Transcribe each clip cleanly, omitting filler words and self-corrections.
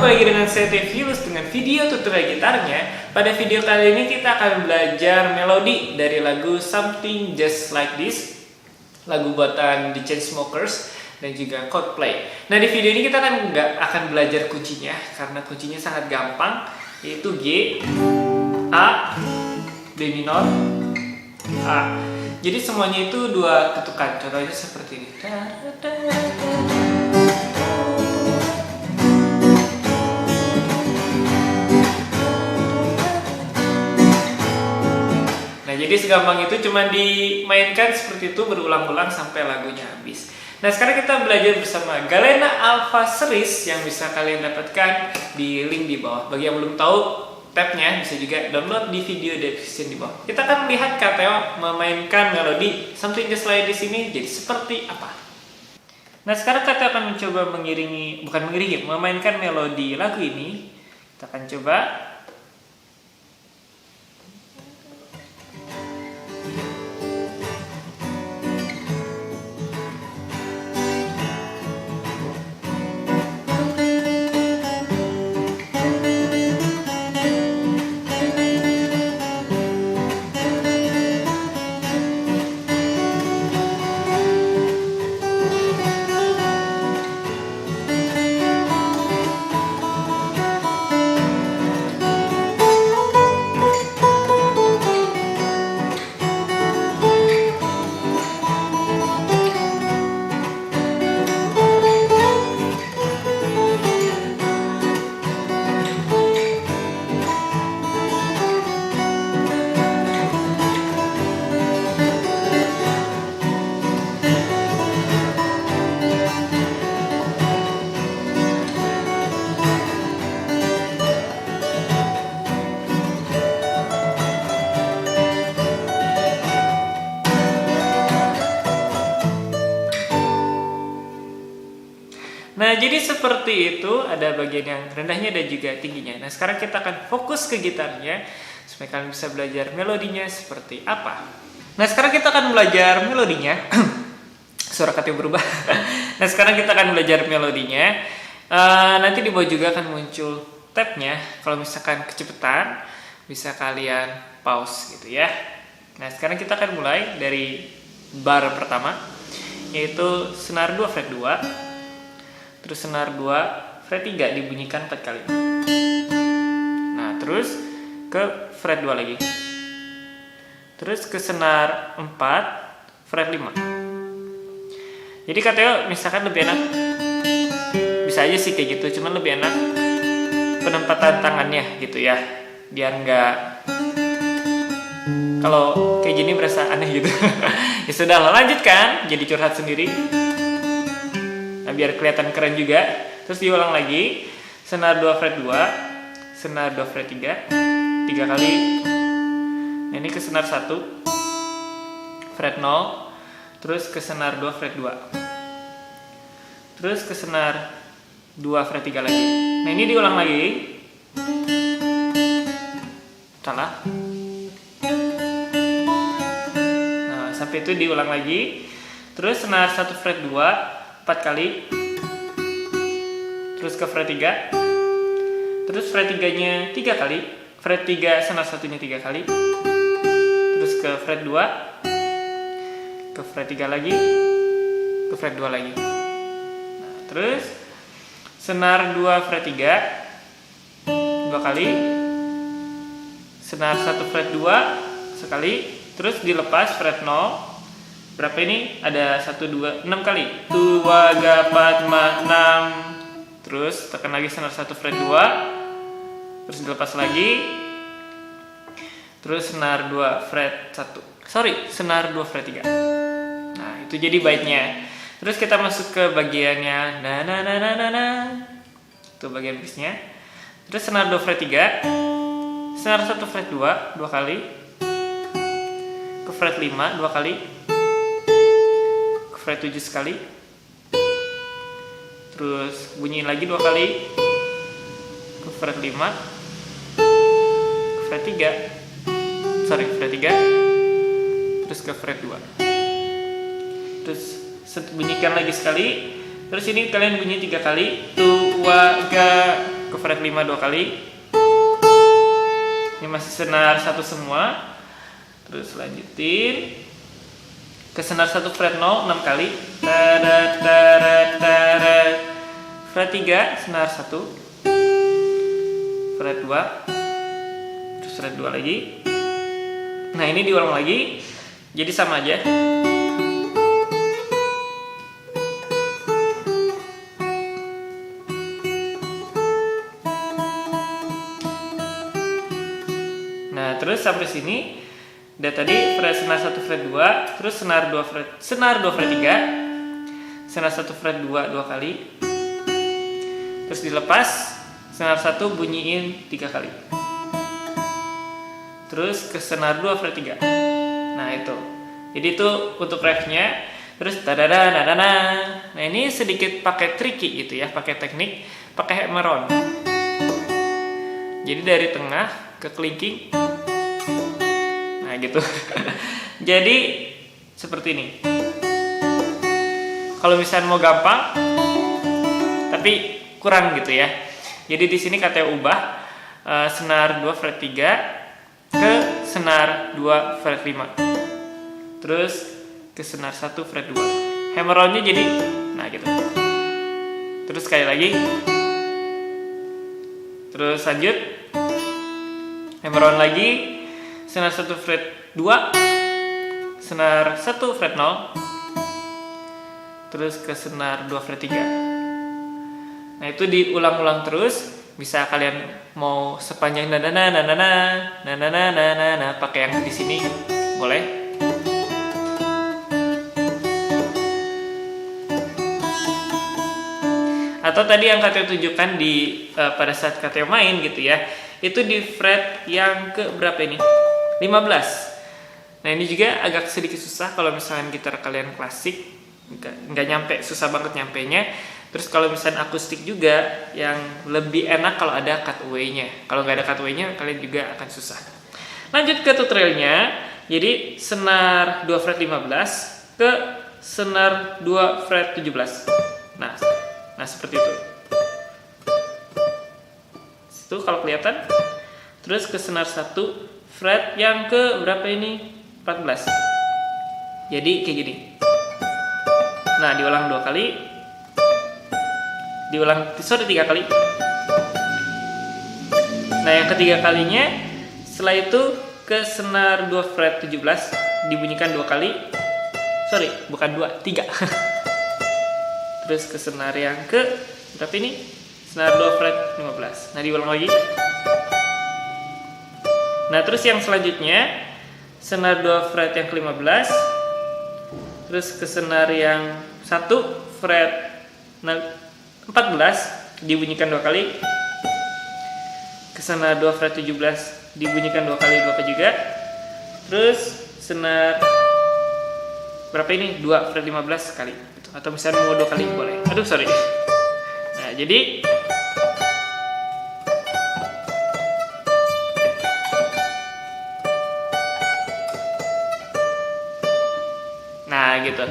kembali lagi dengan saya Tevius dengan video tutorial gitarnya. Pada video kali ini kita akan belajar melodi dari lagu Something Just Like This, lagu buatan The Chainsmokers dan juga Coldplay. Nah, di video ini kita nggak akan belajar kuncinya karena kuncinya sangat gampang, yaitu G, A, D minor, A. Jadi semuanya itu dua ketukan. Contohnya seperti ini. Jadi segampang itu, cuma dimainkan seperti itu berulang-ulang sampai lagunya habis. Nah, sekarang kita belajar bersama Galena Alpha Series yang bisa kalian dapatkan di link di bawah. Bagi yang belum tahu tabnya, bisa juga download di video description di bawah. Kita akan melihat Kateo memainkan melodi Something Just Like This ini jadi seperti apa. Nah, sekarang Kateo akan mencoba memainkan melodi lagu ini. Kita akan coba. Nah, jadi seperti itu, ada bagian yang rendahnya dan juga tingginya. Nah, sekarang kita akan fokus ke gitarnya supaya kalian bisa belajar melodinya seperti apa. Nah, sekarang kita akan belajar melodinya. Suara katanya berubah. Nah, sekarang kita akan belajar melodinya. Nanti di bawah juga akan muncul tabnya. Kalau misalkan kecepatan, bisa kalian pause gitu ya. Nah, sekarang kita akan mulai dari bar pertama, yaitu senar 2 fret 2. Terus senar 2 fret 3 dibunyikan 4 kali. Nah, terus ke fret 2 lagi. Terus ke senar 4 fret 5. Jadi Kateo misalkan lebih enak, bisa aja sih kayak gitu, cuman lebih enak penempatan tangannya gitu ya, biar nggak, kalau kayak gini berasa aneh gitu. Ya sudah, lanjutkan, jadi curhat sendiri. Nah, biar kelihatan keren juga. Terus diulang lagi. Senar 2 fret 2, senar 2 fret 3, 3 kali. Nah, ini ke senar 1 fret 0, terus ke senar 2 fret 2. Terus ke senar 2 fret 3 lagi. Nah, ini diulang lagi. Salah. Nah, sampai itu diulang lagi. Terus senar 1 fret 2 4 kali, terus ke fret 3, terus fret 3 nya 3 kali, fret 3 senar 1 nya 3 kali, terus ke fret 2, ke fret 3 lagi, ke fret 2 lagi. Nah, terus senar 2 fret 3 2 kali, senar 1 fret 2 sekali, terus dilepas fret 0. Berapa ini? Ada 1, 2, 6 kali. 2, 3, 4, 5, 6. Terus tekan lagi senar 1 fret 2. Terus dilepas lagi. Terus senar 2 fret 1. Senar 2 fret 3. Nah, itu jadi baitnya. Terus kita masuk ke bagiannya na na na na na na. Itu bagian bassnya. Terus senar 2 fret 3. Senar 1 fret 2 2 kali. Ke fret 5 2 kali. Fret 7 sekali, terus bunyiin lagi 2 kali, ke fret 5, ke fret 3, fret 3, terus ke fret 2, terus bunyikan lagi sekali, terus ini kalian bunyi 3 kali, 2, 3, ke fret 5 2 kali. Ini masih senar 1 semua. Terus lanjutin ke senar 1 fret 0 6 kali. Tarat tarat tarat. Fret 3 senar 1. Fret 2. Terus fret 2 lagi. Nah, ini diulang lagi. Jadi sama aja. Nah, terus sampai sini udah tadi fret senar 1 fret 2, terus senar 2 fret 3, senar 1 fret 2 2 kali. Terus dilepas, senar 1 bunyiin 3 kali. Terus ke senar 2 fret 3. Nah, itu. Jadi itu untuk refnya. Terus tadada nadana. Nah, ini sedikit pakai tricky gitu ya, pakai teknik, pakai hammer-on. Jadi dari tengah ke kelingking. Nah, gitu. Jadi seperti ini. Kalau misalnya mau gampang tapi kurang gitu ya. Jadi di sini katanya ubah senar 2 fret 3 ke senar 2 fret 5. Terus ke senar 1 fret 2. Hammer-on-nya jadi nah gitu. Terus sekali lagi. Terus lanjut. Hammer-on lagi, senar 1 fret 2, senar 1 fret 0, terus ke senar 2 fret 3. Nah, itu diulang-ulang terus. Bisa kalian mau sepanjang na pakai yang di sini boleh. Atau tadi yang Kateo tunjukkan di pada saat Kateo main gitu ya. Itu di fret yang ke berapa ini? 15. Nah, ini juga agak sedikit susah kalau misalnya gitar kalian klasik, nggak nyampe, susah banget nyampenya. Terus kalau misalnya akustik juga yang lebih enak kalau ada cutaway-nya. Kalau nggak ada cutaway-nya kalian juga akan susah. Lanjut ke tutorialnya. Jadi senar 2 fret 15 ke senar 2 fret 17. Nah seperti itu. Itu kalau kelihatan. Terus ke senar 1 fret yang ke berapa ini? 14. Jadi kayak gini. Nah, diulang 2 kali. Diulang 3 kali. Nah, yang ketiga kalinya setelah itu ke senar 2 fret 17 dibunyikan 2 kali. Sorry, bukan 2, 3. Terus ke senar yang ke berapa ini? Senar 2 fret 15. Nah, diulang lagi. Nah, terus yang selanjutnya senar 2 fret yang ke-15. Terus ke senar yang 1 fret 14 dibunyikan 2 kali. Ke senar 2 fret 17 dibunyikan 2 kali juga. Terus senar berapa ini? 2 fret 15 sekali. Atau misalnya mau 2 kali boleh. Aduh, sorry. Nah, jadi gitu.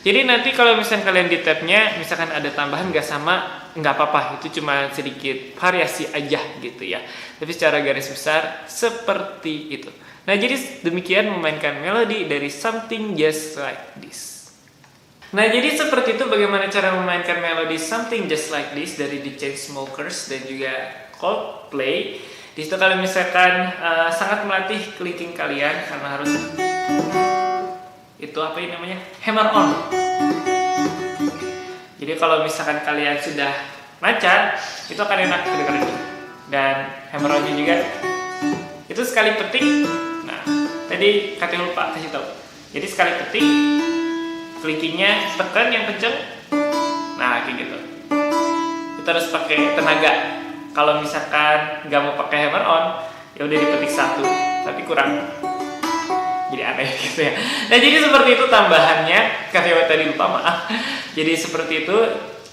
Jadi nanti kalau misalkan kalian di tabnya misalkan ada tambahan nggak sama, nggak apa-apa, itu cuma sedikit variasi aja gitu ya. Tapi secara garis besar seperti itu. Nah, jadi demikian memainkan melodi dari Something Just Like This. Nah, jadi seperti itu bagaimana cara memainkan melodi Something Just Like This dari The Chainsmokers dan juga Coldplay. Di situ kalian misalkan sangat melatih kelingking kalian karena harus itu apa ini namanya? Hammer on. Jadi kalau misalkan kalian sudah lancar, itu akan enak kedengaran. Dan hammer on-nya juga itu sekali petik. Nah, tadi Kateo lupa kasih tahu. Jadi sekali petik, kelingkingnya tekan yang kenceng. Nah, kayak gitu. Kita harus pakai tenaga. Kalau misalkan nggak mau pakai hammer on, ya udah dipetik satu, tapi kurang. Jadi aneh gitu ya. Nah, jadi seperti itu tambahannya. Kateo tadi lupa, maaf. Jadi seperti itu.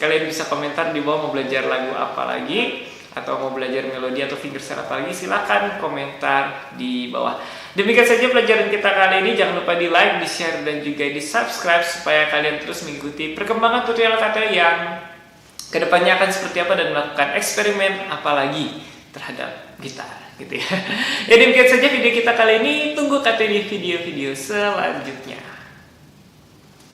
Kalian bisa komentar di bawah mau belajar lagu apa lagi, atau mau belajar melodi atau fingerstyle apa lagi, silakan komentar di bawah. Demikian saja pelajaran kita kali ini. Jangan lupa di like, di share, dan juga di subscribe supaya kalian terus mengikuti perkembangan tutorial Kateo yang kedepannya akan seperti apa dan melakukan eksperimen apalagi terhadap gitar gitu ya. Ya demikian saja video kita kali ini, tunggu KT di video-video selanjutnya.